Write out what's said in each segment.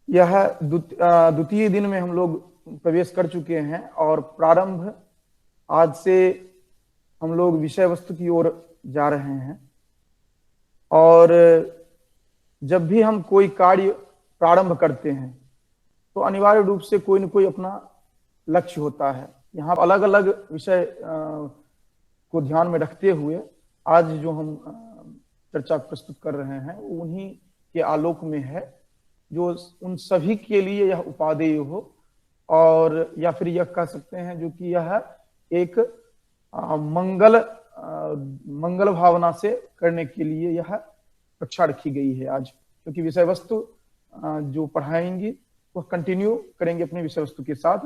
यह द्वितीय दिन में हम लोग प्रवेश कर चुके हैं और प्रारंभ आज से हम लोग विषय वस्तु की ओर जा रहे हैं। और जब भी हम कोई कार्य प्रारंभ करते हैं तो अनिवार्य रूप से कोई न कोई अपना लक्ष्य होता है। यहाँ अलग अलग विषय को ध्यान में रखते हुए आज जो हम चर्चा प्रस्तुत कर रहे हैं वो उन्हीं के आलोक में है, जो उन सभी के लिए यह उपादेय हो, और या फिर यह कह सकते हैं जो कि यह एक मंगल भावना से करने के लिए यह कक्षा रखी गई है आज। क्योंकि विषय वस्तु जो पढ़ाएंगी वह कंटिन्यू करेंगे अपने विषय वस्तु के साथ।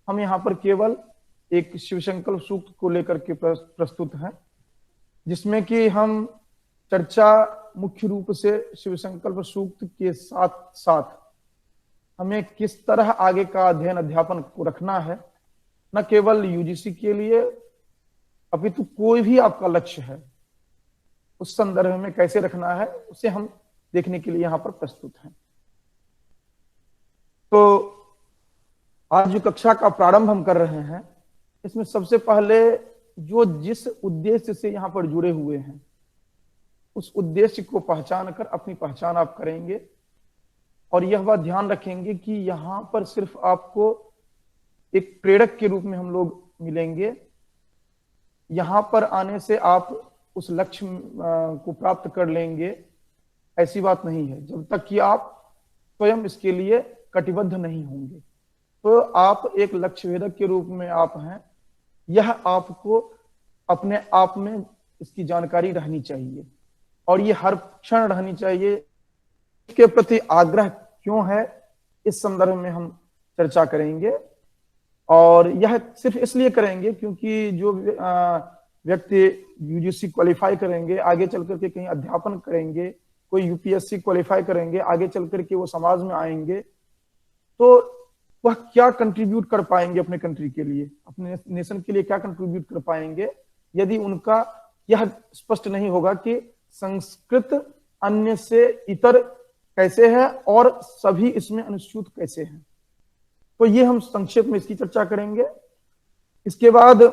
हम यहाँ पर केवल एक शिव संकल्प सूक्त को लेकर के प्रस्तुत हैं, जिसमें कि हम चर्चा मुख्य रूप से शिव संकल्प सूक्त के साथ साथ हमें किस तरह आगे का अध्ययन अध्यापन को रखना है, न केवल यूजीसी के लिए अपितु कोई भी आपका लक्ष्य है उस संदर्भ में कैसे रखना है उसे हम देखने के लिए यहाँ पर प्रस्तुत हैं। तो आज जो कक्षा का प्रारंभ हम कर रहे हैं इसमें सबसे पहले जो जिस उद्देश्य से यहाँ पर जुड़े हुए हैं उस उद्देश्य को पहचान कर अपनी पहचान आप करेंगे, और यह बात ध्यान रखेंगे कि यहाँ पर सिर्फ आपको एक प्रेरक के रूप में हम लोग मिलेंगे। यहाँ पर आने से आप उस लक्ष्य को प्राप्त कर लेंगे ऐसी बात नहीं है, जब तक कि आप स्वयं इसके लिए कटिबद्ध नहीं होंगे। तो आप एक लक्ष्य भेदक के रूप में आप हैं, यह आपको अपने आप में इसकी जानकारी रहनी चाहिए और ये हर क्षण रहनी चाहिए। इसके प्रति आग्रह क्यों है इस संदर्भ में हम चर्चा करेंगे, और यह सिर्फ इसलिए करेंगे क्योंकि जो व्यक्ति यूजीसी क्वालिफाई करेंगे, आगे चल करके कहीं अध्यापन करेंगे, कोई यूपीएससी क्वालिफाई करेंगे, आगे चल करके वो समाज में आएंगे, तो वह क्या कंट्रीब्यूट कर पाएंगे अपने कंट्री के लिए, अपने नेशन के लिए क्या कंट्रीब्यूट कर पाएंगे, यदि उनका यह स्पष्ट नहीं होगा कि संस्कृत अन्य से इतर कैसे है और सभी इसमें अनुसूचित कैसे हैं। तो ये हम संक्षेप में इसकी चर्चा करेंगे। इसके बाद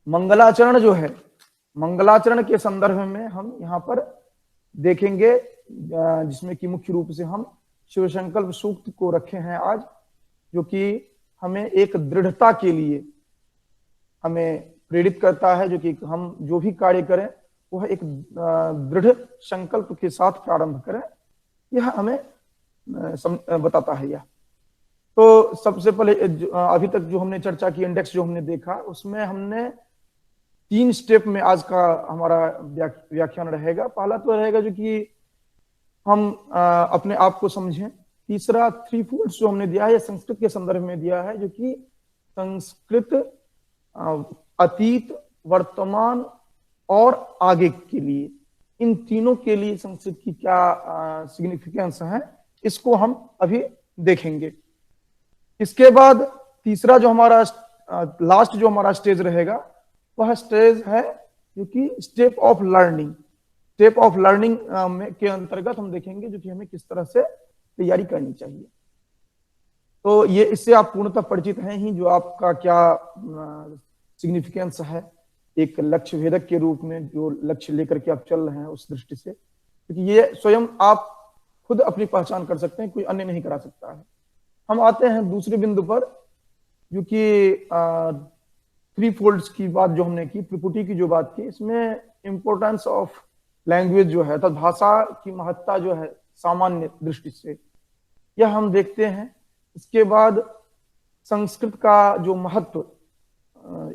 मंगलाचरण जो है, मंगलाचरण के संदर्भ में हम यहाँ पर देखेंगे, जिसमें कि मुख्य रूप से हम शिव संकल्प सूक्त को रखे हैं आज, जो कि हमें एक दृढ़ता के लिए हमें प्रेरित करता है, जो कि हम जो भी कार्य करें वह एक दृढ़ संकल्प के साथ प्रारंभ करें, यह हमें बताता है यह। तो सबसे पहले अभी तक जो हमने चर्चा की, इंडेक्स जो हमने देखा, उसमें हमने 3 स्टेप में आज का हमारा व्याख्यान रहेगा। पहला तो रहेगा जो कि हम अपने आप को समझें। तीसरा 3 फोल्ड्स जो हमने दिया है, संस्कृत के संदर्भ में दिया है, जो कि संस्कृत अतीत, वर्तमान और आगे के लिए, इन तीनों के लिए संस्कृत की क्या सिग्निफिकेंस है, इसको हम अभी देखेंगे। इसके बाद तीसरा जो हमारा लास्ट जो हमारा स्टेज रहेगा वह स्टेज है जो कि step of learning. Step of learning के अंतर्गत हम देखेंगे जो कि हमें किस तरह से तैयारी करनी चाहिए। तो ये इससे आप पूर्णतः परिचित हैं ही, जो आपका क्या सिग्निफिकेंस है एक लक्ष्य भेदक के रूप में, जो लक्ष्य लेकर के आप चल रहे हैं उस दृष्टि से, क्योंकि ये स्वयं आप खुद अपनी पहचान कर सकते हैं, कोई अन्य नहीं करा सकता है। हम आते हैं दूसरे बिंदु पर, जो कि 3 फोल्ड्स की बात जो हमने की, त्रिपुटी की जो बात की, इसमें इंपॉर्टेंस ऑफ लैंग्वेज जो है, तो भाषा की महत्ता जो है सामान्य दृष्टि से, यह हम देखते हैं। इसके बाद संस्कृत का जो महत्व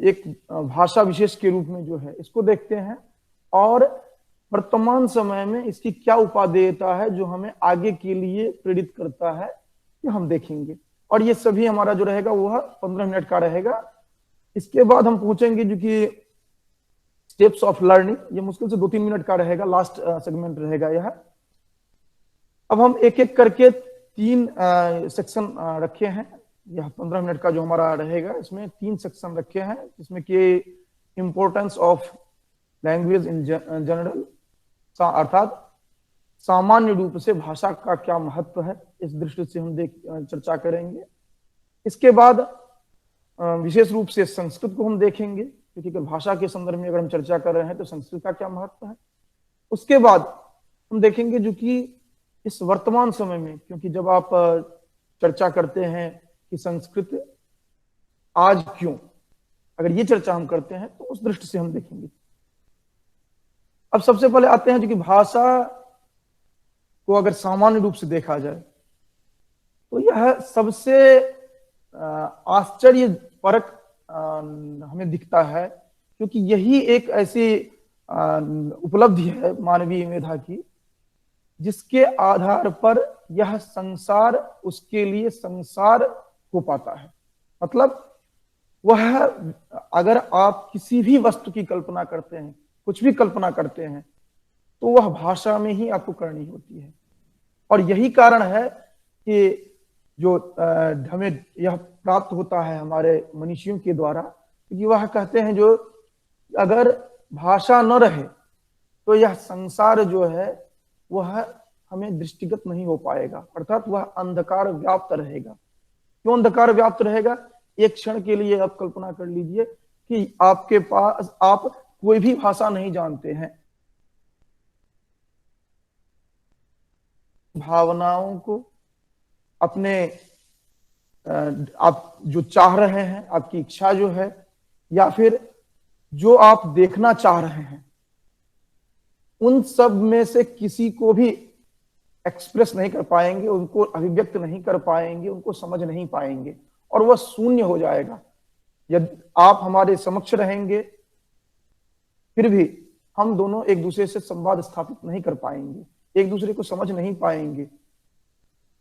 एक भाषा विशेष के रूप में जो है, इसको देखते हैं, और वर्तमान समय में इसकी क्या उपादेयता है जो हमें आगे के लिए प्रेरित करता है, ये हम देखेंगे। और ये सभी हमारा जो रहेगा वह 15 मिनट का रहेगा। इसके बाद हम पूछेंगे जो कि स्टेप्स ऑफ लर्निंग, ये मुश्किल से 2-3 मिनट का रहेगा, लास्ट सेगमेंट रहेगा यह। अब हम एक एक करके 3 सेक्शन रखे हैं, यह 15 मिनट का जो हमारा रहेगा, इसमें 3 सेक्शन रखे हैं, जिसमें कि importance of language in general, अर्थात सामान्य रूप से भाषा का क्या महत्व है, इस दृष्टि से हम चर्चा करेंगे। इसके बाद विशेष रूप से संस्कृत को हम देखेंगे, क्योंकि भाषा के संदर्भ में अगर हम चर्चा कर रहे हैं तो संस्कृत का क्या महत्व है। उसके बाद हम देखेंगे जो कि इस वर्तमान समय में, क्योंकि जब आप चर्चा करते हैं कि संस्कृत आज क्यों, अगर ये चर्चा हम करते हैं तो उस दृष्टि से हम देखेंगे। अब सबसे पहले आते हैं जो कि भाषा को अगर सामान्य रूप से देखा जाए तो यह सबसे आश्चर्यपरक हमें दिखता है, क्योंकि यही एक ऐसी उपलब्धि है मानवीय मेधा की जिसके आधार पर यह संसार उसके लिए संसार हो पाता है। मतलब वह, अगर आप किसी भी वस्तु की कल्पना करते हैं, कुछ भी कल्पना करते हैं, तो वह भाषा में ही आपको करनी होती है। और यही कारण है कि जो हमें यह प्राप्त होता है हमारे मनीषियों के द्वारा, क्योंकि वह कहते हैं जो अगर भाषा न रहे तो यह संसार जो है वह हमें दृष्टिगत नहीं हो पाएगा, अर्थात वह अंधकार व्याप्त रहेगा। क्यों अंधकार व्याप्त रहेगा? एक क्षण के लिए आप कल्पना कर लीजिए कि आपके पास आप कोई भी भाषा नहीं जानते हैं, भावनाओं को, अपने आप जो चाह रहे हैं, आपकी इच्छा जो है, या फिर जो आप देखना चाह रहे हैं, उन सब में से किसी को भी एक्सप्रेस नहीं कर पाएंगे, उनको अभिव्यक्त नहीं कर पाएंगे, उनको समझ नहीं पाएंगे, और वह शून्य हो जाएगा। यदि आप हमारे समक्ष रहेंगे फिर भी हम दोनों एक दूसरे से संवाद स्थापित नहीं कर पाएंगे, एक दूसरे को समझ नहीं पाएंगे।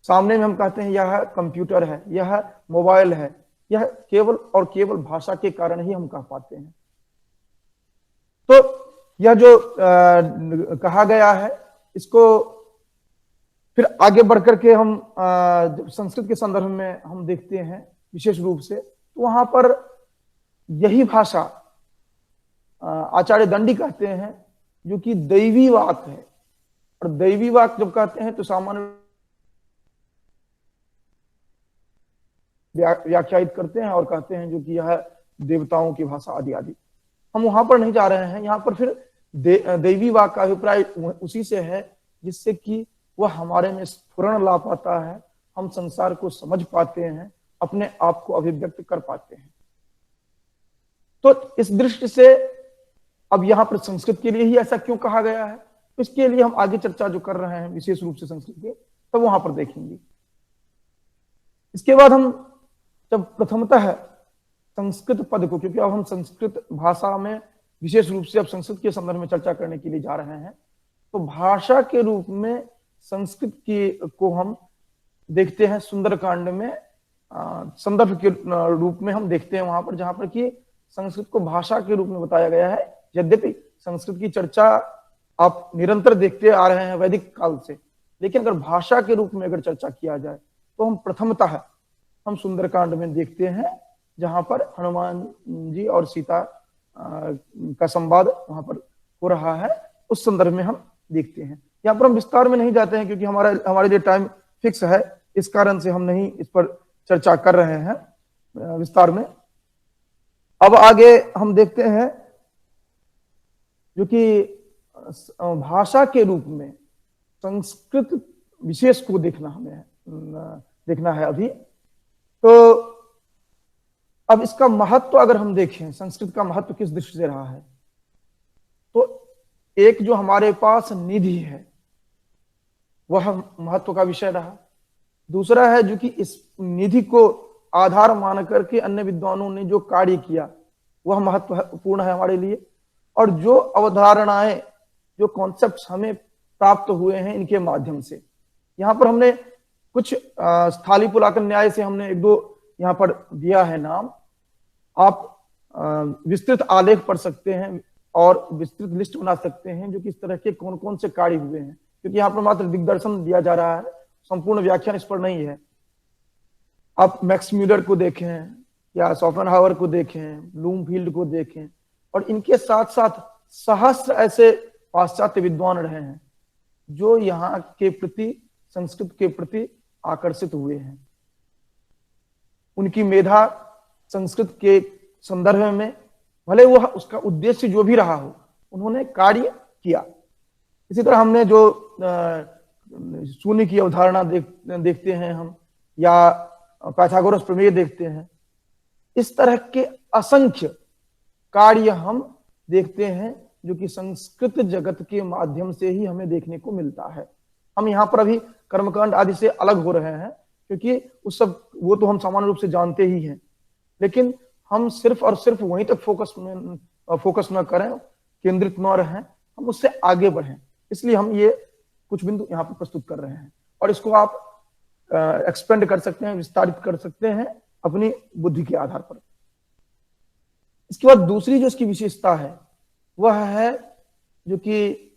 सामने में हम कहते हैं यह कंप्यूटर है, यह मोबाइल है, यह केवल और केवल भाषा के कारण ही हम कह पाते हैं। तो यह जो कहा गया है, इसको फिर आगे बढ़कर के हम संस्कृत के संदर्भ में हम देखते हैं विशेष रूप से, तो वहां पर यही भाषा आचार्य दंडी कहते हैं जो कि दैवी वाक है। और दैवी वाक जब कहते हैं तो सामान्य व्याख्यायित करते हैं और कहते हैं जो कि यह देवताओं की भाषा आदि आदि। हम वहां पर नहीं जा रहे हैं, यहाँ पर फिर दैवी वाक का अभिप्राय उसी से है जिससे कि वह हमारे में स्फुरण ला पाता है, हम संसार को समझ पाते हैं, अपने आप को अभिव्यक्त कर पाते हैं। तो इस दृष्टि से अब यहाँ पर संस्कृत के लिए ही ऐसा क्यों कहा गया है, इसके लिए हम आगे चर्चा जो कर रहे हैं विशेष रूप से संस्कृत के, तो वहां पर देखेंगे। इसके बाद हम जब प्रथमतः संस्कृत पद को, क्योंकि अब हम संस्कृत भाषा में विशेष रूप से अब संस्कृत के संदर्भ में चर्चा करने के लिए जा रहे हैं, तो भाषा के रूप में संस्कृत को हम देखते हैं सुंदरकांड में, संदर्भ के रूप में हम देखते हैं वहां पर, जहां पर कि संस्कृत को भाषा के रूप में बताया गया है। यद्यपि संस्कृत की चर्चा आप निरंतर देखते आ रहे हैं वैदिक काल से, लेकिन अगर भाषा के रूप में अगर चर्चा किया जाए तो हम प्रथमतः हम सुंदरकांड में देखते हैं, जहां पर हनुमान जी और सीता का संवाद वहां पर हो रहा है, उस संदर्भ में हम देखते हैं। यहाँ पर हम विस्तार में नहीं जाते हैं क्योंकि हमारे लिए टाइम फिक्स है, इस कारण से हम नहीं इस पर चर्चा कर रहे हैं विस्तार में। अब आगे हम देखते हैं जो कि भाषा के रूप में संस्कृत विशेष को देखना है अभी। तो अब इसका महत्व अगर हम देखें, संस्कृत का महत्व किस दृष्टि से रहा है, तो एक जो हमारे पास निधि है वह महत्व का विषय रहा। दूसरा है जो कि इस निधि को आधार मान करके अन्य विद्वानों ने जो कार्य किया वह महत्वपूर्ण है हमारे लिए। और जो अवधारणाएं, जो कॉन्सेप्ट्स हमें प्राप्त हुए हैं इनके माध्यम से, यहाँ पर हमने कुछ स्थाली पुलाकन न्याय से हमने एक दो यहाँ पर दिया है नाम, आप विस्तृत आलेख पढ़ सकते हैं और विस्तृत लिस्ट बना सकते हैं जो कि इस तरह के कौन कौन से कार्य हुए हैं, क्योंकि यहाँ पर मात्र दिग्दर्शन दिया जा रहा है, संपूर्ण व्याख्यान इस पर नहीं है। आप मैक्स म्यूलर को देखें या शोपेनहावर को देखें, ब्लूमफील्ड को देखें, और इनके साथ साथ सहस्त्र ऐसे पाश्चात्य विद्वान रहे हैं जो यहाँ के प्रति, संस्कृत के प्रति आकर्षित हुए हैं। उनकी मेधा संस्कृत के संदर्भ में, भले वह उसका उद्देश्य जो भी रहा हो, उन्होंने कार्य किया। इसी तरह हमने जो शून्य की अवधारणा देखते हैं हम, या पाइथागोरस प्रमेय देखते हैं, इस तरह के असंख्य कार्य हम देखते हैं जो कि संस्कृत जगत के माध्यम से ही हमें देखने को मिलता है। हम यहाँ पर अभी कर्मकांड आदि से अलग हो रहे हैं, क्योंकि उस सब वो तो हम सामान्य रूप से जानते ही हैं, लेकिन हम सिर्फ और सिर्फ वहीं तक फोकस न करें, केंद्रित न रहें, हम उससे आगे बढ़ें। इसलिए हम ये कुछ बिंदु यहाँ पर प्रस्तुत कर रहे हैं, और इसको आप एक्सपेंड कर सकते हैं, विस्तारित कर सकते हैं अपनी बुद्धि के आधार पर। इसके बाद दूसरी जो इसकी विशेषता है वह है जो कि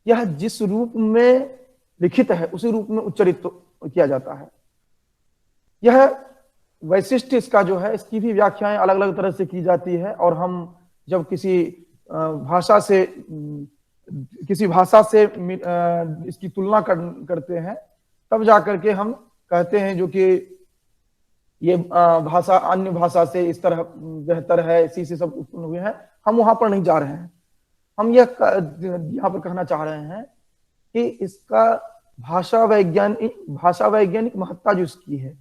यह जिस रूप में लिखित है उसी रूप में उच्चरित किया जाता है। यह वैशिष्ट्य इसका जो है, इसकी भी व्याख्याएं अलग अलग तरह से की जाती है, और हम जब किसी भाषा से इसकी तुलना करते हैं, तब जाकर के हम कहते हैं जो कि ये भाषा अन्य भाषा से इस तरह बेहतर है, इसी से सब उत्पन्न हुए हैं। हम वहां पर नहीं जा रहे हैं। हम यह यहाँ पर कहना चाह रहे हैं कि इसका भाषा वैज्ञानिक महत्ता जो इसकी है,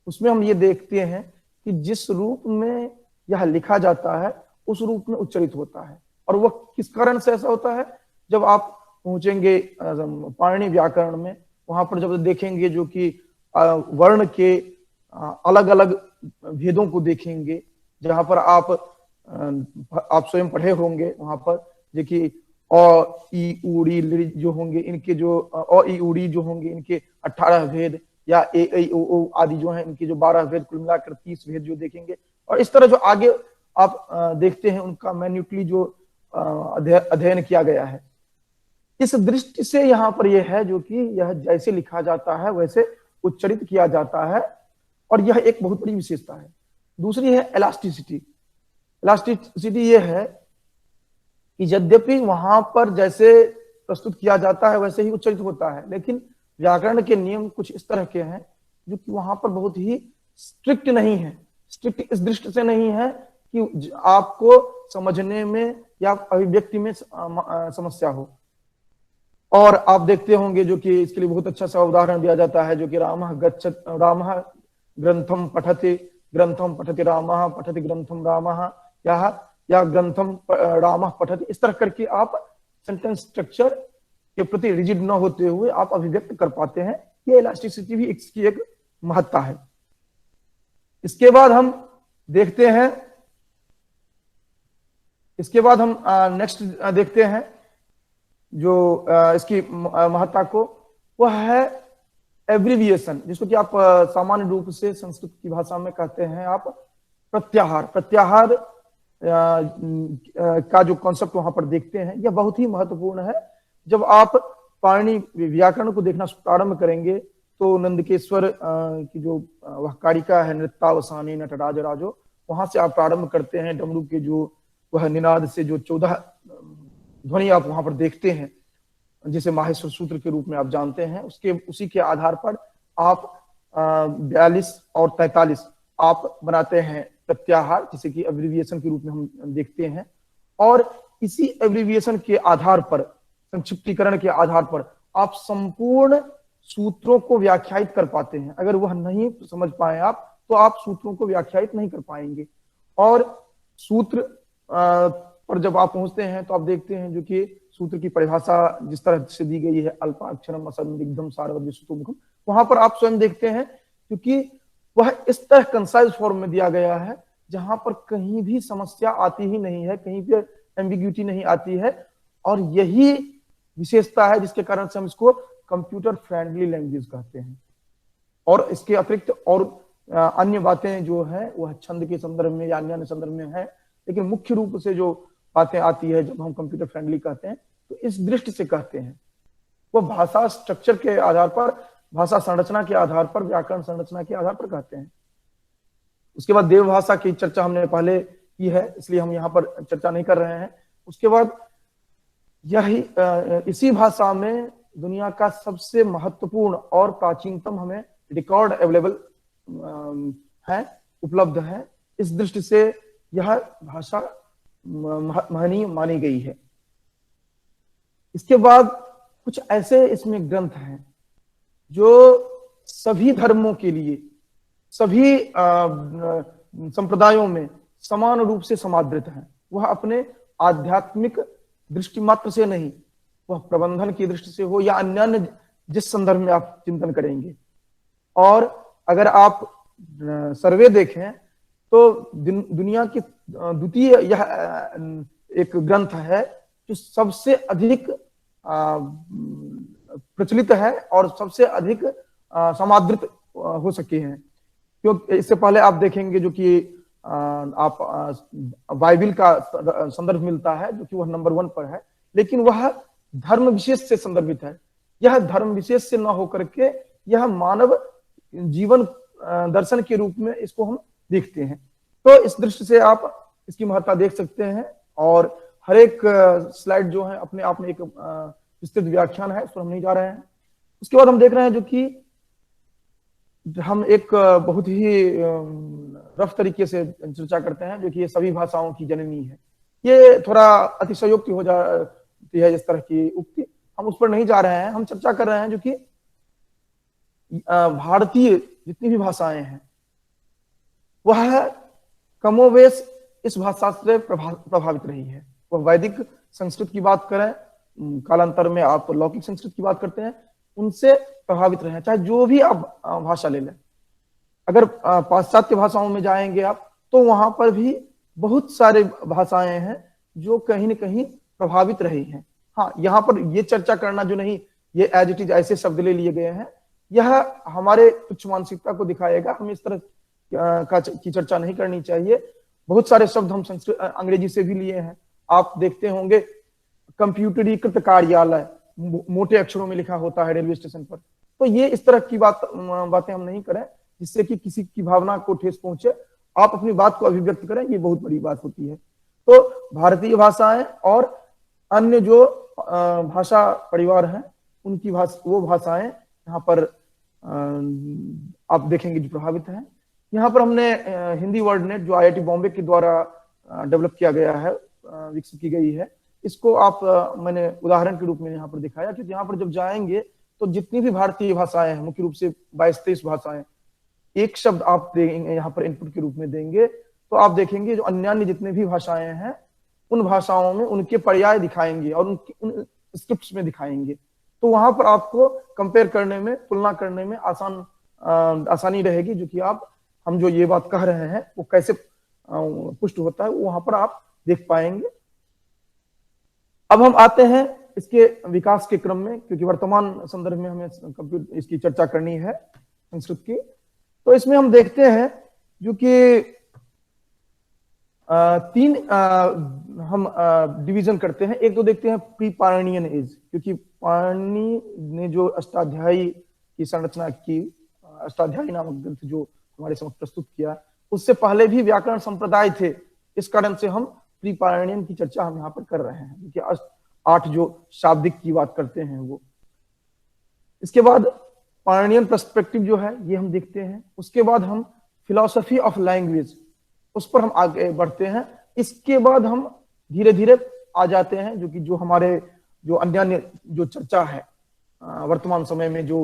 उसमें हम ये देखते हैं कि जिस रूप में यह लिखा जाता है उस रूप में उच्चरित होता है। और वह किस कारण से ऐसा होता है? जब आप पहुंचेंगे पाणिनि व्याकरण में, वहां पर जब देखेंगे जो कि वर्ण के अलग अलग भेदों को देखेंगे, जहां पर आप स्वयं पढ़े होंगे, वहां पर देखिए अ ई ऊड़ी लृ जो होंगे, इनके जो अ ई ऊड़ी जो होंगे, इनके 18 भेद, या ए ऐ ओ ओ आदि जो हैं, इनके जो 12 भेद, कुल मिलाकर 30 भेद जो देखेंगे। और इस तरह जो आगे आप देखते हैं, उनका मैन्युटली जो अध्ययन किया गया है। इस दृष्टि से यहाँ पर यह है जो कि यह जैसे लिखा जाता है वैसे उच्चरित किया जाता है, और यह एक बहुत बड़ी विशेषता है। दूसरी है इलास्टिसिटी। इलास्टिसिटी यह है कि यद्यपि वहां पर जैसे प्रस्तुत किया जाता है वैसे ही उच्चरित होता है, लेकिन व्याकरण के नियम कुछ इस तरह के हैं जो कि वहां पर बहुत ही स्ट्रिक्ट नहीं है। स्ट्रिक्ट इस दृष्टि से नहीं है कि आपको समझने में या अभिव्यक्ति में समस्या हो। और आप देखते होंगे जो कि इसके लिए बहुत अच्छा सा उदाहरण दिया जाता है, जो कि रामः ग्रंथम पठति रामः पठति ग्रंथम रामः, या ग्रंथम रामः पठति। इस तरह करके आप सेंटेंस स्ट्रक्चर के प्रति रिजिड न होते हुए आप अभिव्यक्त कर पाते हैं। ये इलास्टिसिटी भी इसकी एक महत्ता है। इसके बाद हम देखते हैं, नेक्स्ट देखते हैं जो इसकी महत्ता को, वह है एब्रिविएशन, जिसको कि आप सामान्य रूप से संस्कृत की भाषा में कहते हैं आप प्रत्याहार। प्रत्याहार का जो कॉन्सेप्ट वहां पर देखते हैं, यह बहुत ही महत्वपूर्ण है। जब आप पाणिनि व्याकरण को देखना प्रारंभ करेंगे तो नंदकेश्वर की जो वह कारिका है, नृत्यावसानी नटराज राजो, वहां से आप प्रारंभ करते हैं। डमरू के जो वह निनाद से जो 14 ध्वनि आप वहां पर देखते हैं, जिसे माहेश्वर सूत्र के रूप में आप जानते हैं, उसी के आधार पर आप 42 और 43 आप बनाते हैं प्रत्याहार, जिसे कि एब्रिविएशन के रूप में हम देखते हैं। और इसी एब्रिविएशन के आधार पर, संक्षिप्तीकरण के आधार पर आप संपूर्ण सूत्रों को व्याख्यायित कर पाते हैं। अगर वह नहीं समझ पाए आप, तो आप सूत्रों को व्याख्यायित नहीं कर पाएंगे। और सूत्र पर जब आप पहुंचते हैं तो आप देखते हैं जो कि सूत्र की परिभाषा जिस तरह से दी गई है, अल्पाक्षरम असंदिग्धम सारवत विस्तुमुखम, वहां पर आप स्वयं देखते हैं क्योंकि वह इस तरह कंसाइज फॉर्म में दिया गया है जहां पर कहीं भी समस्या आती ही नहीं है, कहीं भी एम्बिग्यूटी नहीं आती है। और यही विशेषता है जिसके कारण से हम इसको कंप्यूटर फ्रेंडली लैंग्वेज कहते हैं। और इसके अतिरिक्त और अन्य बातें जो है वह छंद के संदर्भ में या अन्य संदर्भ में है, लेकिन मुख्य रूप से जो बातें आती है जब हम कंप्यूटर फ्रेंडली कहते हैं तो इस दृष्टि से कहते हैं। वो भाषा स्ट्रक्चर के आधार पर, भाषा संरचना के आधार पर, व्याकरण संरचना के आधार पर कहते हैं। उसके बाद देव भाषा की चर्चा हमने पहले की है, इसलिए हम यहाँ पर चर्चा नहीं कर रहे हैं। उसके बाद यही इसी भाषा में दुनिया का सबसे महत्वपूर्ण और प्राचीनतम हमें रिकॉर्ड अवेलेबल है, उपलब्ध है। इस दृष्टि से यह भाषा महनीय मानी गई है। इसके बाद कुछ ऐसे इसमें ग्रंथ हैं जो सभी धर्मों के लिए, सभी संप्रदायों में समान रूप से समादृत हैं। वह अपने आध्यात्मिक दृष्टि मात्र से नहीं, वह प्रबंधन की दृष्टि से हो या अन्य जिस संदर्भ में आप चिंतन करेंगे। और अगर आप सर्वे देखें तो दुनिया की द्वितीय यह एक ग्रंथ है जो सबसे अधिक प्रचलित है और सबसे अधिक समादृत हो सके हैं। क्योंकि इससे पहले आप देखेंगे जो कि आप बाइबिल का संदर्भ मिलता है जो कि वह नंबर 1 पर है, लेकिन वह धर्म विशेष से संदर्भित है। यह धर्म विशेष से न होकर के यह मानव जीवन दर्शन के रूप में इसको हम देखते हैं। तो इस दृष्टि से आप इसकी महत्ता देख सकते हैं। और हर एक स्लाइड जो है अपने आप में एक विस्तृत व्याख्यान है, उस पर हम नहीं जा रहे हैं। उसके बाद हम देख रहे हैं जो कि हम एक बहुत ही रफ तरीके से चर्चा करते हैं जो कि ये सभी भाषाओं की जननी है। ये थोड़ा अतिशयोक्ति हो जाती है इस तरह की उक्ति, हम उस पर नहीं जा रहे हैं। हम चर्चा कर रहे हैं जो कि भारतीय जितनी भी भाषाएं हैं वह कमोवेश इस भाषा से प्रभावित रही है। वह वैदिक संस्कृत की बात करें, कालांतर में आप लौकिक संस्कृत की बात करते हैं, उनसे प्रभावित रहे हैं। चाहे जो भी आप भाषा ले लें, अगर पाश्चात्य भाषाओं में जाएंगे आप तो वहां पर भी बहुत सारे भाषाएं हैं जो कहीं न कहीं प्रभावित रही हैं। हाँ, यहाँ पर ये चर्चा करना जो नहीं, ये एज इट इज ऐसे शब्द ले लिए गए हैं, यह हमारे तुच्छ मानसिकता को दिखाएगा। हमें इस तरह की चर्चा नहीं करनी चाहिए। बहुत सारे शब्द हम संस्कृत अंग्रेजी से भी लिए हैं। आप देखते होंगे कंप्यूटरीकृत कार्यालय मोटे अक्षरों में लिखा होता है रेलवे स्टेशन पर। तो ये इस तरह की बातें हम नहीं करें जिससे कि किसी की भावना को ठेस पहुंचे। आप अपनी बात को अभिव्यक्त करें, ये बहुत बड़ी बात होती है। तो भारतीय भाषाएं और अन्य जो भाषा परिवार हैं उनकी वो भाषाएं यहाँ पर आप देखेंगे जो प्रभावित हैं। यहाँ पर हमने हिंदी वर्ड नेट जो IIT बॉम्बे के द्वारा डेवलप किया गया है, विकसित की गई है, इसको आप मैंने उदाहरण के रूप में यहाँ पर दिखाया। क्योंकि यहाँ पर जब जाएंगे तो जितनी भी भारतीय भाषाएं हैं, मुख्य रूप से 22-23 भाषाएं, एक शब्द आप देंगे यहाँ पर इनपुट के रूप में देंगे तो आप देखेंगे जो अन्य जितने भी भाषाएं हैं उन भाषाओं में उनके पर्याय दिखाएंगे और उन स्क्रिप्ट्स में दिखाएंगे। तो वहां पर आपको कंपेयर करने में, तुलना करने में आसानी रहेगी, जो कि हम जो ये बात कह रहे हैं वो कैसे पुष्ट होता है वहां पर आप देख पाएंगे। अब हम आते हैं इसके विकास के क्रम में, क्योंकि वर्तमान संदर्भ में हमें इसकी चर्चा करनी है संस्कृत की। तो इसमें हम देखते हैं जो कि 3 हम डिवीजन करते हैं। एक तो देखते हैं प्री पाणिनियन एज, क्योंकि पाणिनि ने जो अष्टाध्यायी की संरचना की, अष्टाध्यायी नामक ग्रंथ जो हमारे समक्ष प्रस्तुत किया, उससे पहले भी व्याकरण संप्रदाय थे। इस कारण से हम प्री पाणिनियन की चर्चा हम यहाँ पर कर रहे हैं, क्योंकि 8 जो शाब्दिक की बात करते हैं वो। इसके बाद पाणिनियन पर्सपेक्टिव जो है ये हम देखते हैं। उसके बाद हम फिलॉसफी ऑफ लैंग्वेज, उस पर हम आगे बढ़ते हैं। इसके बाद हम धीरे धीरे आ जाते हैं जो कि जो हमारे जो अन्य जो चर्चा है वर्तमान समय में जो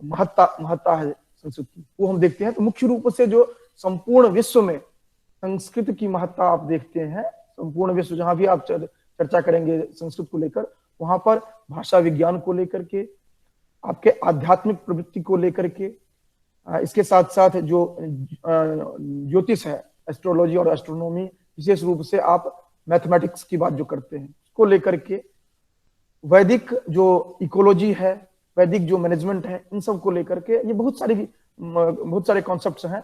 महत्ता है संस्कृत की, वो हम देखते हैं। तो मुख्य रूप से जो संपूर्ण विश्व में संस्कृत की महत्ता आप देखते हैं, संपूर्ण विश्व जहां भी आप चर्चा करेंगे संस्कृत को लेकर, वहां पर भाषा विज्ञान को लेकर के, आपके आध्यात्मिक प्रवृत्ति को लेकर के, इसके साथ साथ जो ज्योतिष है, एस्ट्रोलॉजी और एस्ट्रोनॉमी, विशेष रूप से आप मैथमेटिक्स की बात जो करते हैं उसको लेकर के, वैदिक जो इकोलॉजी है, वैदिक जो मैनेजमेंट है, इन सब को लेकर के ये बहुत सारे कॉन्सेप्ट्स हैं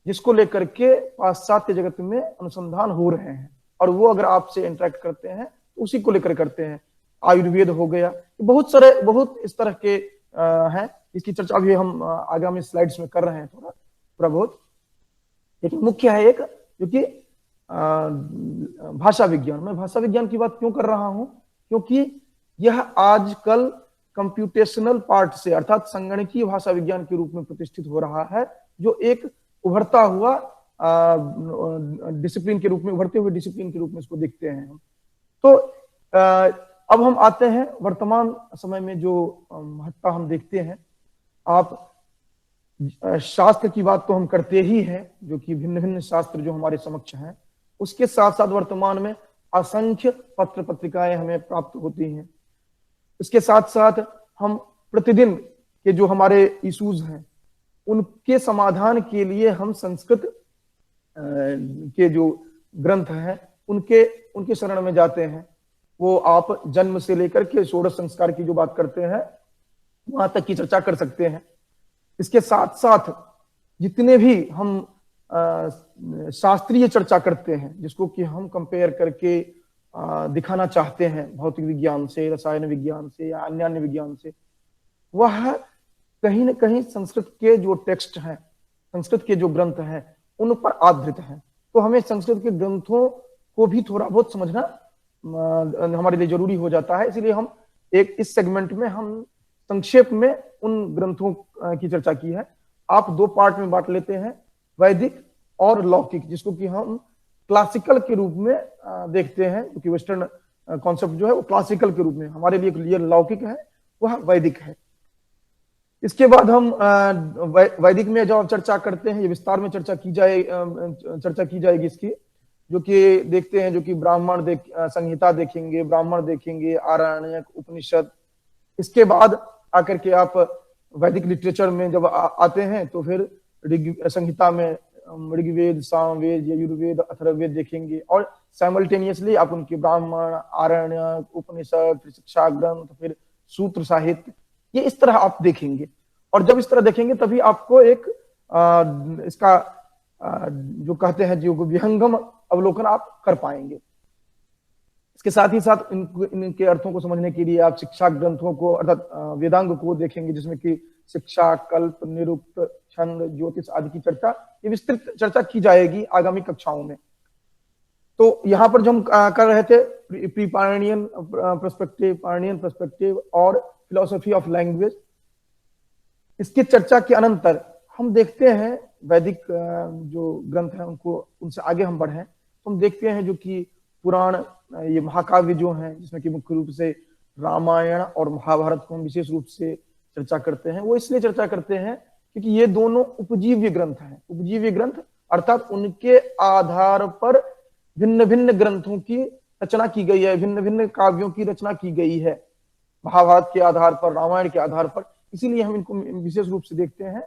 जिसको लेकर के पाश्चात्य जगत में अनुसंधान हो रहे हैं। और वो अगर आपसे इंटरेक्ट करते हैं तो उसी को लेकर करते हैं। आयुर्वेद हो गया, बहुत इस तरह के हैं। इसकी चर्चा भी हम आगामी स्लाइड्स में कर रहे हैं थोड़ा बहुत। लेकिन मुख्य है एक जो कि भाषा विज्ञान। मैं भाषा विज्ञान की बात क्यों कर रहा हूं, क्योंकि यह आजकल कंप्यूटेशनल पार्ट से अर्थात संगणकीय भाषा विज्ञान के रूप में प्रतिष्ठित हो रहा है, जो एक उभरता हुआ डिसिप्लिन के रूप में, उभरते हुए डिसिप्लिन के रूप में इसको देखते हैं हम। तो अब हम आते हैं वर्तमान समय में जो महत्ता हम देखते हैं। आप शास्त्र की बात तो हम करते ही हैं, जो कि भिन्न भिन्न शास्त्र जो हमारे समक्ष हैं, उसके साथ साथ वर्तमान में असंख्य पत्र पत्रिकाएं हमें प्राप्त होती हैं। इसके साथ साथ हम प्रतिदिन के जो हमारे इश्यूज हैं उनके समाधान के लिए हम संस्कृत के जो ग्रंथ हैं उनके शरण में जाते हैं। वो आप जन्म से लेकर के षोडश संस्कार की जो बात करते हैं वहां तक की चर्चा कर सकते हैं। इसके साथ साथ जितने भी हम शास्त्रीय चर्चा करते हैं, जिसको कि हम कंपेयर करके दिखाना चाहते हैं भौतिक विज्ञान से, रसायन विज्ञान से या अन्य विज्ञान से, वह कहीं न कहीं संस्कृत के जो टेक्स्ट हैं, संस्कृत के जो ग्रंथ हैं, उन पर आधारित हैं। तो हमें संस्कृत के ग्रंथों को भी थोड़ा बहुत समझना हमारे लिए जरूरी हो जाता है। इसलिए हम इस सेगमेंट में हम संक्षेप में उन ग्रंथों की चर्चा की है। आप दो पार्ट में बांट लेते हैं, वैदिक और लौकिक, जिसको कि हम क्लासिकल के रूप में देखते हैं, क्योंकि वेस्टर्न कॉन्सेप्ट जो है वो क्लासिकल के रूप में, हमारे लिए लौकिक है, वह वैदिक है। इसके बाद हम वैदिक में जब चर्चा करते हैं, ये विस्तार में चर्चा की जाएगी इसकी, जो कि देखते हैं, जो कि ब्राह्मण संहिता देखेंगे, ब्राह्मण देखेंगे, आरण्यक, उपनिषद। इसके बाद आकर के आप वैदिक लिटरेचर में जब आते हैं तो फिर संहिता में ऋग्वेद, सामवेद, यजुर्वेद, अथर्ववेद देखेंगे, और साइमल्टेनियसली आप उनके ब्राह्मण, आरण्यक, उपनिषद, शिक्षा ग्रंथ, फिर सूत्र साहित्य, ये इस तरह आप देखेंगे। और जब इस तरह देखेंगे तभी आपको एक इसका जो कहते हैं जो विहंगम अवलोकन आप कर पाएंगे। इसके साथ ही साथ इनके अर्थों को समझने के लिए आप शिक्षा ग्रंथों को अर्थात वेदांग को देखेंगे, जिसमें कि शिक्षा, कल्प, निरुक्त, छंद, ज्योतिष आदि की चर्चा, ये विस्तृत चर्चा की जाएगी आगामी कक्षाओं में। तो यहाँ पर जो हम कर रहे थे प्री पाणिनियन पर्सपेक्टिव और फिलोसफी ऑफ लैंग्वेज, इसकी चर्चा के अनंतर हम देखते हैं वैदिक जो ग्रंथ हैं उनसे आगे हम बढ़े तो हम देखते हैं जो कि पुराण, ये महाकाव्य जो हैं, जिसमें कि मुख्य रूप से रामायण और महाभारत को हम विशेष रूप से चर्चा करते हैं। वो इसलिए चर्चा करते हैं क्योंकि ये दोनों उपजीव्य ग्रंथ हैं। उपजीव्य ग्रंथ अर्थात उनके आधार पर भिन्न भिन्न ग्रंथों की रचना की गई है, भिन्न भिन्न काव्यों की रचना की गई है, महाभारत के आधार पर, रामायण के आधार पर। इसीलिए हम इनको विशेष रूप से देखते हैं।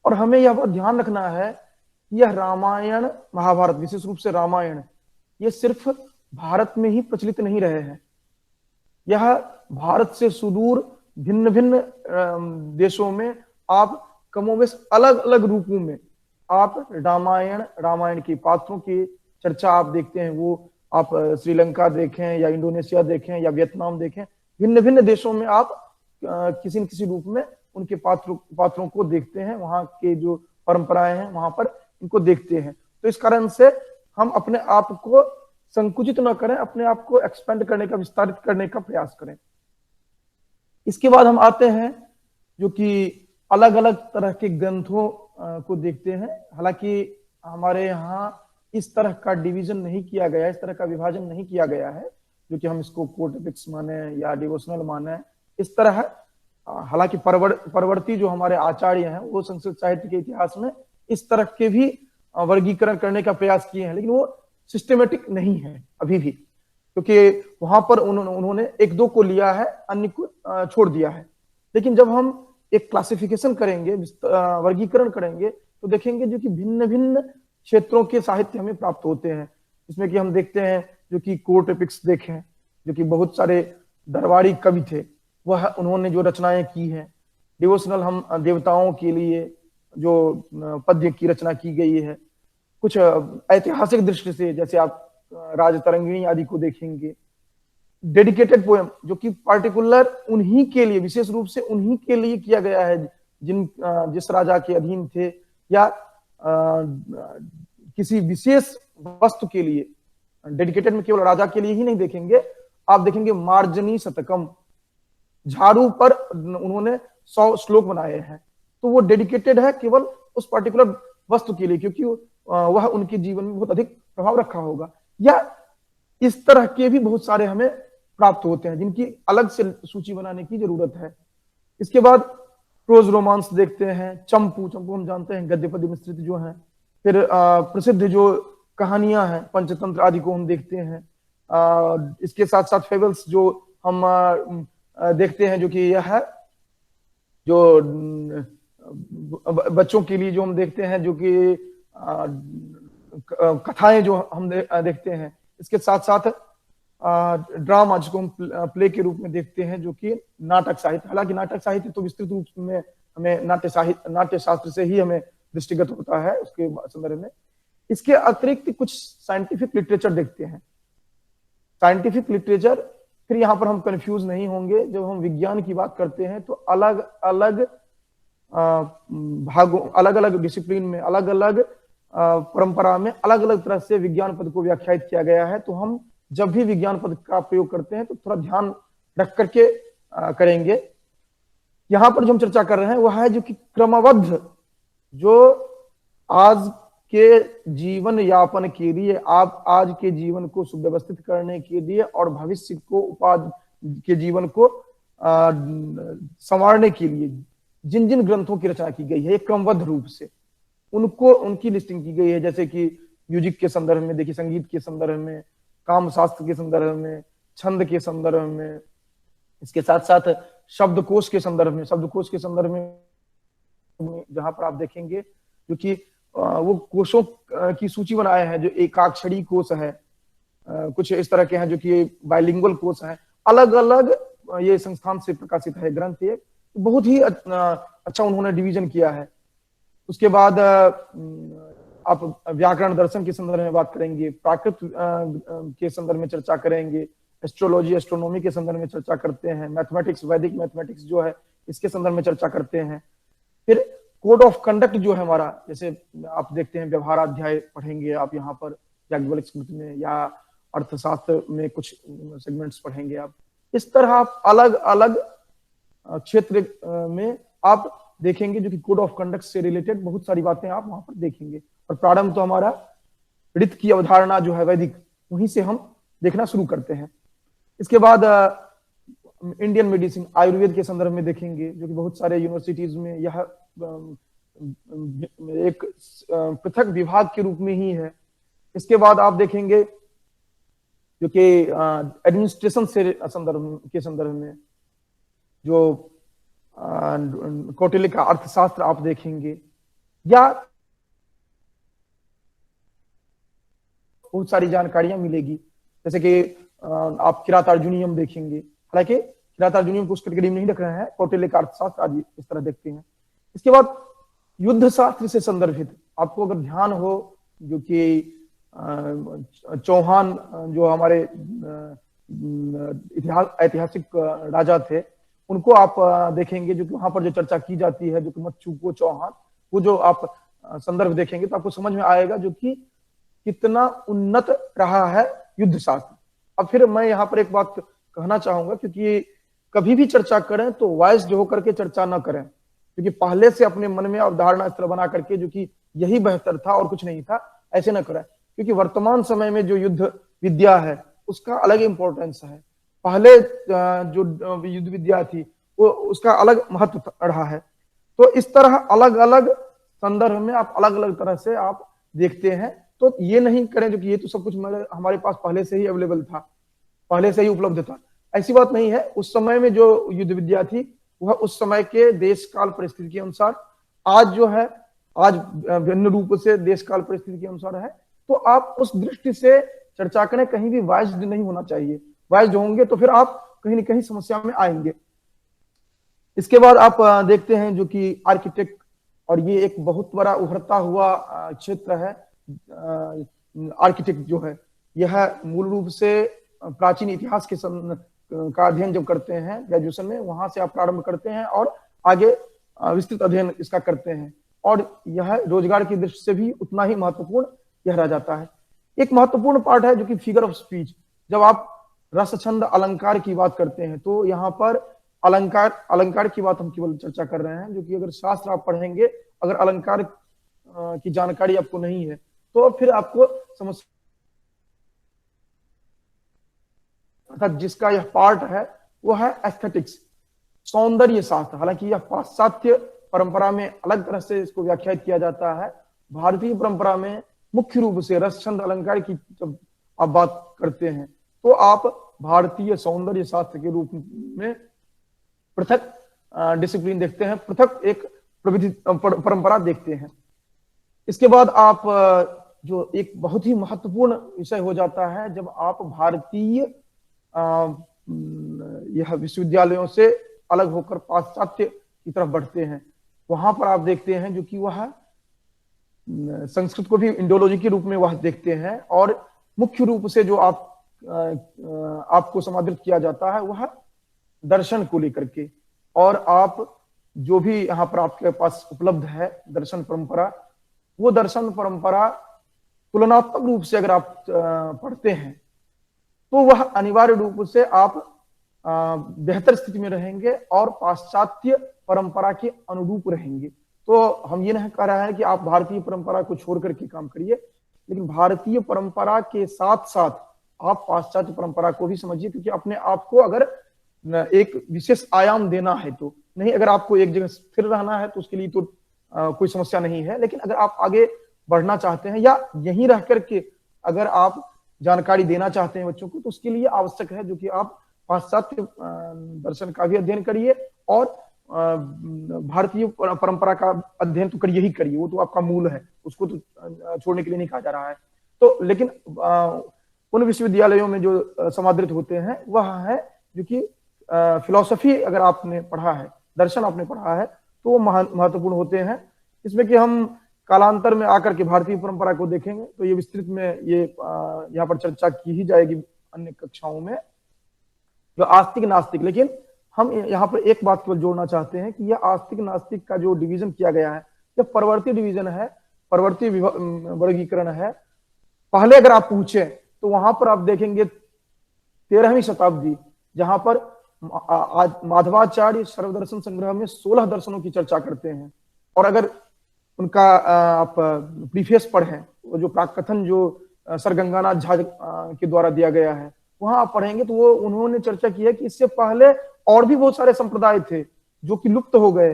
और हमें यह बात ध्यान रखना है कि यह रामायण, महाभारत, विशेष रूप से रामायण, ये सिर्फ भारत में ही प्रचलित नहीं रहे हैं। यह भारत से सुदूर भिन्न भिन्न देशों में आप कमोबेश अलग अलग रूपों में आप रामायण के पात्रों की चर्चा आप देखते हैं। वो आप श्रीलंका देखें या इंडोनेशिया देखें या वियतनाम देखें, भिन्न भिन्न देशों में आप किसी न किसी रूप में उनके पात्रों को देखते हैं, वहां के जो परंपराएं हैं वहां पर इनको देखते हैं। तो इस कारण से हम अपने आप को संकुचित न करें, अपने आप को एक्सपेंड करने का, विस्तारित करने का प्रयास करें। इसके बाद हम आते हैं जो कि अलग अलग तरह के ग्रंथों को देखते हैं। हालांकि हमारे यहाँ इस तरह का डिवीजन नहीं किया गया है, इस तरह का विभाजन नहीं किया गया है, जो कि हम इसको कोर्ट एपिक्स माने या डिवोशनल माने, इस तरह है। हालांकि परवर्ती जो हमारे आचार्य हैं वो संस्कृत साहित्य के इतिहास में इस तरह के भी वर्गीकरण करने का प्रयास किए हैं, लेकिन वो सिस्टेमेटिक नहीं है अभी भी, क्योंकि वहां पर उन्होंने एक दो को लिया है, अन्य को छोड़ दिया है। लेकिन जब हम एक क्लासिफिकेशन करेंगे, वर्गीकरण करेंगे, तो देखेंगे जो कि भिन्न भिन्न क्षेत्रों के साहित्य हमें प्राप्त होते हैं। इसमें कि हम देखते हैं जो कि कोर्ट एपिक्स देखें, जो कि बहुत सारे दरबारी कवि थे, वह उन्होंने जो रचनाएं की हैं। डिवोशनल हम देवताओं के लिए जो पद्य की रचना की गई है, कुछ ऐतिहासिक दृष्टि से जैसे आप राजतरंगिणी आदि को देखेंगे। डेडिकेटेड पोएम जो कि पार्टिकुलर उन्हीं के लिए, विशेष रूप से उन्हीं के लिए किया गया है जिस राजा के अधीन थे, या किसी विशेष वस्तु के लिए। डेडिकेटेड में केवल राजा के लिए ही नहीं देखेंगे, आप देखेंगे मार्जनी शतकम, झाड़ू पर उन्होंने 100 श्लोक बनाए हैं। तो वो डेडिकेटेड है केवल उस पर्टिकुलर वस्तु के लिए, क्योंकि वह उनके जीवन में बहुत अधिक प्रभाव रखा होगा। या इस तरह के भी बहुत सारे हमें प्राप्त होते हैं जिनकी अलग से सूची बनाने की जरूरत है। इसके बाद प्रोज रोमांस देखते हैं, चंपू, चंपू हम जानते हैं गद्य पद्य मिश्रित जो है। फिर प्रसिद्ध जो कहानियां हैं पंचतंत्र आदि को हम देखते हैं। इसके साथ साथ फेबल्स जो हम देखते हैं, जो कि यह है जो बच्चों के लिए जो हम देखते हैं, जो कि कथाएं जो हम देखते हैं। इसके साथ साथ ड्रामा जिसको हम प्ले के रूप में देखते हैं, जो कि नाटक साहित्य। हालांकि नाटक साहित्य तो विस्तृत रूप में हमें नाट्य शास्त्र से ही हमें दृष्टिगत होता है उसके संदर्भ में। इसके अतिरिक्त कुछ साइंटिफिक लिटरेचर देखते हैं। साइंटिफिक लिटरेचर, फिर यहाँ पर हम कंफ्यूज नहीं होंगे, जब हम विज्ञान की बात करते हैं तो अलग अलग भागों, अलग अलग डिसिप्लिन में, अलग अलग परंपरा में अलग अलग तरह से विज्ञान पद को व्याख्यायित किया गया है। तो हम जब भी विज्ञान पद का प्रयोग करते हैं तो थोड़ा ध्यान रख करके करेंगे। यहां पर जो हम चर्चा कर रहे हैं वह है जो कि क्रमबद्ध, जो आज के जीवन यापन के लिए, आप आज के जीवन को सुव्यवस्थित करने के लिए और भविष्य को उपाधि के जीवन को संवारने के लिए जिन जिन ग्रंथों की रचना की गई है एक क्रमबद्ध रूप से, उनको उनकी लिस्टिंग की गई है। जैसे कि म्यूजिक के संदर्भ में देखिए, संगीत के संदर्भ में, काम शास्त्र के संदर्भ में, छंद के संदर्भ में, इसके साथ साथ शब्दकोश के संदर्भ में। शब्दकोश के संदर्भ में जहां पर आप देखेंगे जो कि वो कोशों की सूची बनाए हैं, जो एकाक्षरी कोश है, कुछ इस तरह के हैं जो कि बाइलिंगुअल कोश है, अलग अलग ये संस्थान से प्रकाशित है ग्रंथ। ये बहुत ही अच्छा उन्होंने डिवीजन किया है। उसके बाद आप व्याकरण दर्शन के संदर्भ में बात करेंगे, प्राकृत के संदर्भ में चर्चा करेंगे, एस्ट्रोलॉजी एस्ट्रोनॉमी के संदर्भ में चर्चा करते हैं, मैथमेटिक्स वैदिक मैथमेटिक्स जो है इसके संदर्भ में चर्चा करते हैं। फिर कोड ऑफ कंडक्ट जो है हमारा, जैसे आप देखते हैं व्यवहाराध्याय पढ़ेंगे आप यहाँ पर याज्ञवल्क्य स्मृति में, या अर्थशास्त्र में कुछ सेगमेंट्स पढ़ेंगे आप। इस तरह आप अलग अलग क्षेत्र में आप देखेंगे जो कि कोड ऑफ कंडक्ट से रिलेटेड बहुत सारी बातें आप वहां पर देखेंगे। और प्रारंभ तो हमारा ऋत की अवधारणा जो है वैदिक, वहीं से हम देखना शुरू करते हैं। इसके बाद इंडियन मेडिसिन, आयुर्वेद के संदर्भ में देखेंगे, जो कि बहुत सारे यूनिवर्सिटीज में यह एक पृथक विभाग के रूप में ही है। इसके बाद आप देखेंगे जो कि एडमिनिस्ट्रेशन से संदर्भ में जो कौटिल्य का अर्थशास्त्र आप देखेंगे, या बहुत सारी जानकारियां मिलेगी। जैसे कि आप किरातार्जुनीयम देखेंगे, हालांकि किरातार्जुनीयम को उस कैटेगरी में नहीं रख रहे हैं, कौटिल्य का अर्थशास्त्र आदि इस तरह देखते हैं। इसके बाद युद्ध शास्त्र से संदर्भित आपको अगर ध्यान हो, जो कि चौहान जो हमारे ऐतिहासिक राजा थे, उनको आप देखेंगे जो कि वहां पर जो चर्चा की जाती है, जो कि मच्छुको चौहान, वो जो आप संदर्भ देखेंगे तो आपको समझ में आएगा जो कि कितना उन्नत रहा है युद्ध शास्त्र। अब फिर मैं यहाँ पर एक बात कहना चाहूंगा, क्योंकि कभी भी चर्चा करें तो वाइज होकर के चर्चा ना करें, क्योंकि पहले से अपने मन में अवधारणा इस तरह बना करके जो कि यही बेहतर था और कुछ नहीं था, ऐसे ना करें। क्योंकि वर्तमान समय में जो युद्ध विद्या है उसका अलग इंपॉर्टेंस है, पहले जो युद्ध विद्या थी वो उसका अलग महत्व रहा है। तो इस तरह अलग अलग संदर्भ में आप अलग अलग तरह से आप देखते हैं। तो ये नहीं करें जो कि ये तो सब कुछ हमारे पास पहले से ही अवेलेबल था, पहले से ही उपलब्ध था, ऐसी बात नहीं है। उस समय में जो युद्ध विद्या थी वह उस समय के देश काल परिस्थिति के अनुसार, आज जो है आज भिन्न रूप से देश काल परिस्थिति के अनुसार है। तो आप उस दृष्टि से चर्चा करें, कहीं भी वाइज्ड नहीं होना चाहिए। वाइज्ड होंगे तो फिर आप कहीं ना कहीं समस्या में आएंगे। इसके बाद आप देखते हैं जो कि आर्किटेक्ट, और ये एक बहुत बड़ा उभरता हुआ क्षेत्र है। आर्किटेक्ट जो है यह मूल रूप से प्राचीन इतिहास के का अध्ययन जब करते हैं ग्रेजुएशन में, वहां से आप प्रारंभ करते हैं और आगे विस्तृत अध्ययन इसका करते हैं, और यह रोजगार की दृष्टि से भी उतना ही महत्वपूर्ण यह रह जाता है। एक महत्वपूर्ण पार्ट है जो कि फिगर ऑफ स्पीच। जब आप रस छंद अलंकार की बात करते हैं, तो यहाँ पर अलंकार अलंकार की बात हम केवल चर्चा कर रहे हैं, जो कि अगर शास्त्र आप पढ़ेंगे, अगर अलंकार की जानकारी आपको नहीं है तो फिर आपको समस्या, अर्थात जिसका यह पार्ट है वो है एस्थेटिक्स, सौंदर्य शास्त्र। हालांकि यह पाश्चात्य परंपरा में अलग तरह से इसको व्याख्यात किया जाता है। भारतीय परंपरा में मुख्य रूप से रस छंद अलंकार की जब आप बात करते हैं तो आप भारतीय सौंदर्य शास्त्र के रूप में पृथक डिसिप्लिन देखते हैं, पृथक एक प्रविधि परंपरा देखते हैं। इसके बाद आप जो एक बहुत ही महत्वपूर्ण विषय हो जाता है, जब आप भारतीय यह विश्वविद्यालयों से अलग होकर पाश्चात्य की तरफ बढ़ते हैं, वहां पर आप देखते हैं जो कि वह संस्कृत को भी इंडोलॉजी के रूप में वह देखते हैं, और मुख्य रूप से जो आपको समादृत किया जाता है वह दर्शन को लेकर के। और आप जो भी यहाँ पर आपके पास उपलब्ध है दर्शन परंपरा, वो दर्शन परंपरा तुलनात्मक रूप से अगर आप पढ़ते हैं तो वह अनिवार्य रूप से आप बेहतर स्थिति में रहेंगे और पाश्चात्य परंपरा के अनुरूप रहेंगे। तो हम ये नहीं कह रहे हैं कि आप भारतीय परंपरा को छोड़ करके काम करिए, लेकिन भारतीय परंपरा के साथ साथ आप पाश्चात्य परंपरा को भी समझिए, क्योंकि अपने आप को अगर एक विशेष आयाम देना है तो नहीं, अगर आपको एक जगह स्थिर रहना है तो उसके लिए तो कोई समस्या नहीं है, लेकिन अगर आप आगे बढ़ना चाहते हैं या यहीं रह करके अगर आप जानकारी देना चाहते हैं बच्चों को, तो उसके लिए आवश्यक है जो कि आप पाश्चात्य दर्शन का भी अध्ययन करिए और भारतीय परंपरा का अध्ययन तो करिए ही करिए, वो तो आपका मूल है, उसको तो छोड़ने के लिए नहीं कहा जा रहा है। तो लेकिन उन विश्वविद्यालयों में जो समादृत होते हैं वह है जो कि फिलॉसफी अगर आपने पढ़ा है, दर्शन आपने पढ़ा है, तो वो महत्वपूर्ण होते हैं। इसमें कि हम कालांतर में आकर के भारतीय परंपरा को देखेंगे तो ये विस्तृत में ये यहाँ पर चर्चा की ही जाएगी अन्य कक्षाओं में, जो आस्तिक नास्तिक। लेकिन हम यहाँ पर एक बात को जोड़ना चाहते हैं कि यह आस्तिक नास्तिक का जो डिवीजन किया गया है, यह परवर्ती डिवीजन है, परवर्ती वर्गीकरण है। पहले अगर आप पूछे तो वहां पर आप देखेंगे 13वीं शताब्दी, जहां पर माधवाचार्य सर्वदर्शन संग्रह में 16 दर्शनों की चर्चा करते हैं, और अगर उनका आप प्रीफेस पढ़ें, जो प्राक कथन जो सर गंगानाथ झा के द्वारा दिया गया है, वहां आप पढ़ेंगे तो वो उन्होंने चर्चा की है कि इससे पहले और भी बहुत सारे संप्रदाय थे जो कि लुप्त हो गए,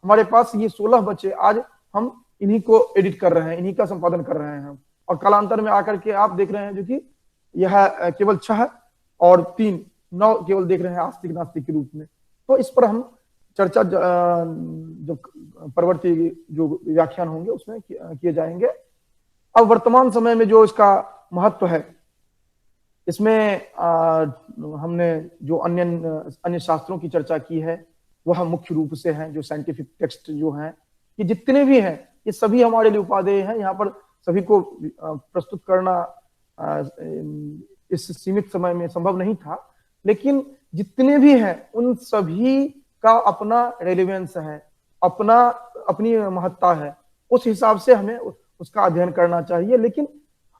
हमारे पास ये 16 बचे, आज हम इन्हीं को एडिट कर रहे हैं, इन्हीं का संपादन कर रहे हैं। और कालांतर में आकर के आप देख रहे हैं जो कि यह केवल 6 और 3 9 केवल देख रहे हैं आस्तिक नास्तिक के रूप में। तो इस पर हम चर्चा जो परवर्ती जो व्याख्यान होंगे उसमें किए जाएंगे। अब वर्तमान समय में जो इसका महत्व है, इसमें हमने जो अन्य शास्त्रों की चर्चा की है वह मुख्य रूप से हैं जो साइंटिफिक टेक्स्ट जो हैं, ये जितने भी हैं ये सभी हमारे लिए उपादेय हैं। यहाँ पर सभी को प्रस्तुत करना इस सीमित समय में संभव नहीं था, लेकिन जितने भी हैं उन सभी का अपना रेलेवेंस है, अपनी महत्ता है, उस हिसाब से हमें उसका अध्ययन करना चाहिए। लेकिन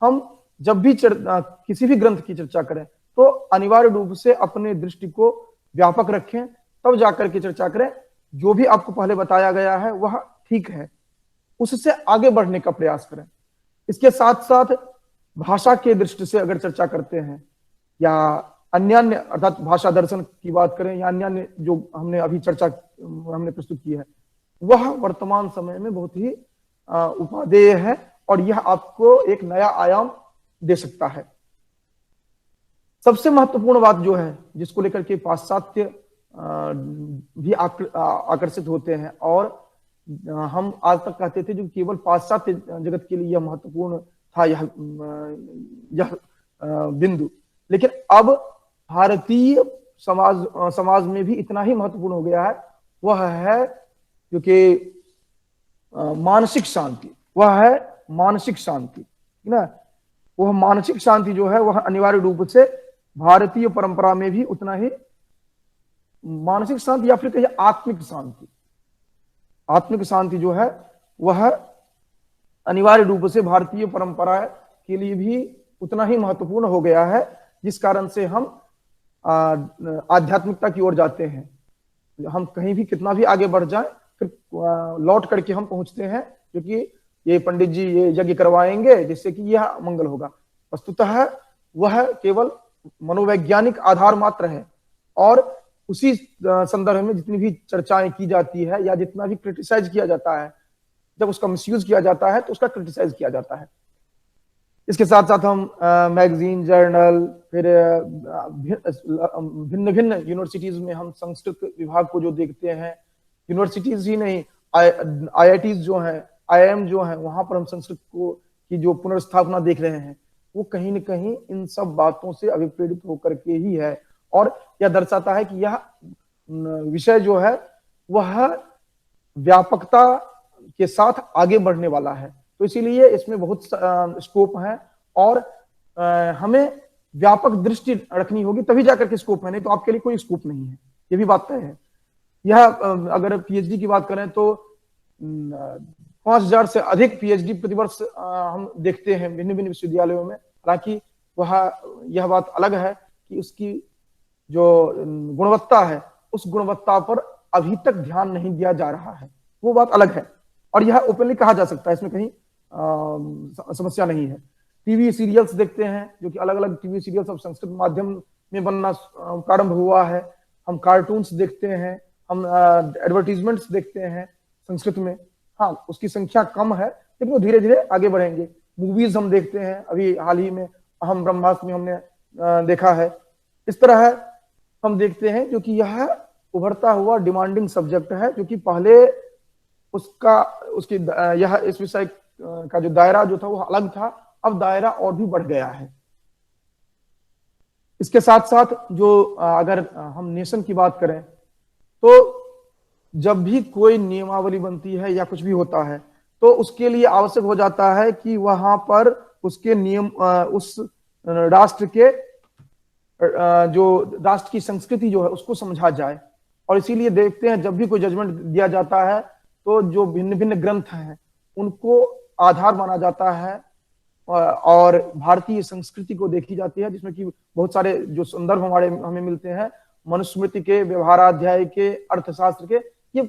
हम जब भी किसी भी ग्रंथ की चर्चा करें तो अनिवार्य रूप से अपने दृष्टि को व्यापक रखें, तब जाकर के चर्चा करें। जो भी आपको पहले बताया गया है वह ठीक है, उससे आगे बढ़ने का प्रयास करें। इसके साथ साथ भाषा के दृष्टि से अगर चर्चा करते हैं या अन्य अर्थात भाषा दर्शन की बात करें या अन्य जो हमने अभी चर्चा हमने प्रस्तुत की है, वह वर्तमान समय में बहुत ही उपादेय है और यह आपको एक नया आयाम दे सकता है। सबसे महत्वपूर्ण बात जो है जिसको लेकर के पाश्चात्य भी आकर्षित होते हैं, और हम आज तक कहते थे जो केवल पाश्चात्य जगत के लिए यह महत्वपूर्ण था यह बिंदु, लेकिन अब भारतीय समाज में भी इतना ही महत्वपूर्ण हो गया है, वह है क्योंकि मानसिक शांति, वह है मानसिक शांति ना। वह मानसिक शांति जो है वह अनिवार्य रूप से भारतीय परंपरा में भी उतना ही मानसिक शांति या फिर कहिए आत्मिक शांति, आत्मिक शांति जो है वह अनिवार्य रूप से भारतीय परंपरा के लिए भी उतना ही महत्वपूर्ण हो गया है, जिस कारण से हम आध्यात्मिकता की ओर जाते हैं। हम कहीं भी कितना भी आगे बढ़ जाए, फिर लौट करके हम पहुंचते हैं जो कि ये पंडित जी ये यज्ञ करवाएंगे जिससे कि यह मंगल होगा। वस्तुतः वह केवल मनोवैज्ञानिक आधार मात्र है, और उसी संदर्भ में जितनी भी चर्चाएं की जाती है या जितना भी क्रिटिसाइज किया जाता है, जब उसका मिसयूज किया जाता है तो उसका क्रिटिसाइज किया जाता है। इसके साथ साथ हम मैगजीन, जर्नल, फिर भिन्न भिन्न यूनिवर्सिटीज में हम संस्कृत विभाग को जो देखते हैं, यूनिवर्सिटीज ही नहीं, आईआईटीज जो है, आईआईएम जो है, वहां पर हम संस्कृत को की जो पुनर्स्थापना देख रहे हैं, वो कहीं न कहीं इन सब बातों से अभिप्रेरित होकर के ही है। और यह दर्शाता है कि यह विषय जो है वह व्यापकता के साथ आगे बढ़ने वाला है। तो इसीलिए इसमें बहुत स्कोप है, और हमें व्यापक दृष्टि रखनी होगी, तभी जाकर के स्कोप है, नहीं तो आपके लिए कोई स्कोप नहीं है। ये भी बात तय है। यह अगर पीएचडी की बात करें तो 5,000 से अधिक पीएचडी प्रतिवर्ष हम देखते हैं भिन्न भिन्न विश्वविद्यालयों में। हालांकि वह यह बात अलग है कि उसकी जो गुणवत्ता है, उस गुणवत्ता पर अभी तक ध्यान नहीं दिया जा रहा है, वो बात अलग है। और यह ओपनली कहा जा सकता है, इसमें कहीं समस्या नहीं है। टीवी सीरियल्स देखते हैं, जो कि अलग अलग टीवी सीरियल्स अब संस्कृत माध्यम में बनना प्रारंभ हुआ है। हम कार्टून्स देखते हैं, हम एडवर्टीजमेंट्स देखते हैं संस्कृत में। हाँ, उसकी संख्या कम है, लेकिन वो धीरे धीरे आगे बढ़ेंगे। मूवीज हम देखते हैं, अभी हाल ही में अहम ब्रह्मास्त्र में हमने देखा है। इस तरह हम देखते हैं जो कि यह उभरता हुआ डिमांडिंग सब्जेक्ट है, जो कि पहले उसकी यह इस विषय का जो दायरा जो था वो अलग था, अब दायरा और भी बढ़ गया है। इसके साथ साथ जो अगर हम नेशन की बात करें तो जब भी कोई नियमावली बनती है या कुछ भी होता है तो उसके लिए आवश्यक हो जाता है कि वहां पर उसके नियम उस राष्ट्र के जो राष्ट्र की संस्कृति जो है उसको समझा जाए। और इसीलिए देखते हैं जब भी कोई जजमेंट दिया जाता है तो जो भिन्न भिन्न ग्रंथ हैं उनको आधार माना जाता है, और भारतीय संस्कृति को देखी जाती है, जिसमें कि बहुत सारे जो संदर्भ हमें मिलते हैं मनुस्मृति के, व्यवहाराध्याय के, अर्थशास्त्र के, ये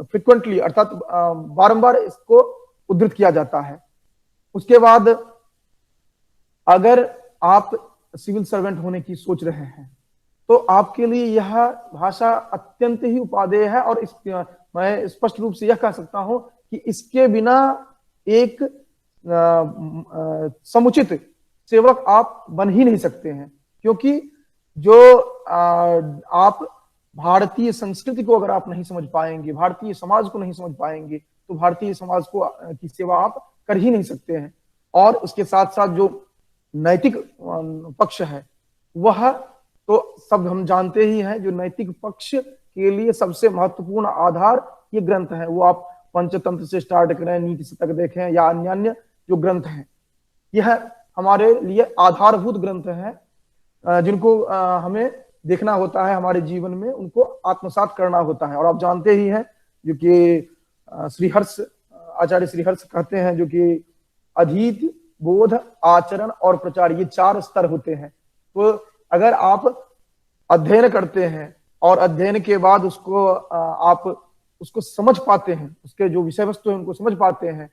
फ्रिक्वेंटली अर्थात बारंबार इसको उद्धृत किया जाता है। उसके बाद अगर आप सिविल सर्वेंट होने की सोच रहे हैं तो आपके लिए यह भाषा अत्यंत ही उपादेय है, और मैं स्पष्ट रूप से यह कह सकता हूं कि इसके बिना एक समुचित सेवक आप बन ही नहीं सकते हैं। क्योंकि जो आप भारतीय संस्कृति को अगर आप नहीं समझ पाएंगे, भारतीय समाज को नहीं समझ पाएंगे, तो भारतीय समाज को की सेवा आप कर ही नहीं सकते हैं। और उसके साथ साथ जो नैतिक पक्ष है वह तो सब हम जानते ही हैं। जो नैतिक पक्ष के लिए सबसे महत्वपूर्ण आधार ये ग्रंथ है, वो आप पंचतंत्र से स्टार्ट करें, नीति से तक देखें, या अन्य अन्य जो ग्रंथ हैं, यह हमारे लिए आधारभूत ग्रंथ हैं जिनको हमें देखना होता है हमारे जीवन में, उनको आत्मसात करना होता है। और आप जानते ही हैं जो कि आचार्य श्रीहर्ष कहते हैं, जो कि अधीत, बोध, आचरण और प्रचार, ये 4 स्तर होते हैं। तो अगर आप अध्ययन करते हैं और अध्ययन के बाद उसको आप उसको समझ पाते हैं, उसके जो विषय वस्तु है उनको समझ पाते हैं,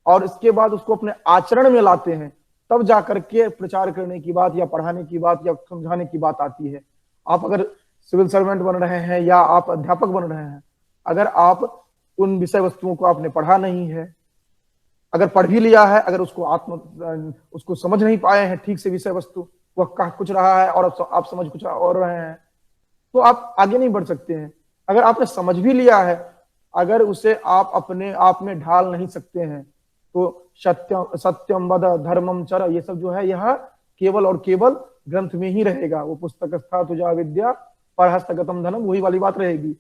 और इसके बाद उसको अपने आचरण में लाते हैं, तब जाकर के प्रचार करने की बात या पढ़ाने की बात या समझाने की बात आती है। आप अगर सिविल सर्वेंट बन रहे हैं या आप अध्यापक बन रहे हैं, अगर आप उन विषय वस्तुओं को आपने पढ़ा नहीं है, अगर पढ़ भी लिया है, अगर उसको समझ नहीं पाए हैं ठीक से, विषय वस्तु वह कह कुछ रहा है और आप समझ कुछ और रहे हैं, तो आप आगे नहीं बढ़ सकते हैं। अगर आपने समझ भी लिया है, अगर उसे आप अपने आप में ढाल नहीं सकते हैं, तो सत्यम वद धर्मम चर, ये सब जो है यह केवल और केवल ग्रंथ में ही रहेगा। वो पुस्तक स्था तुजा विद्या पर हस्तगतम धनम, वही वाली बात रहेगी।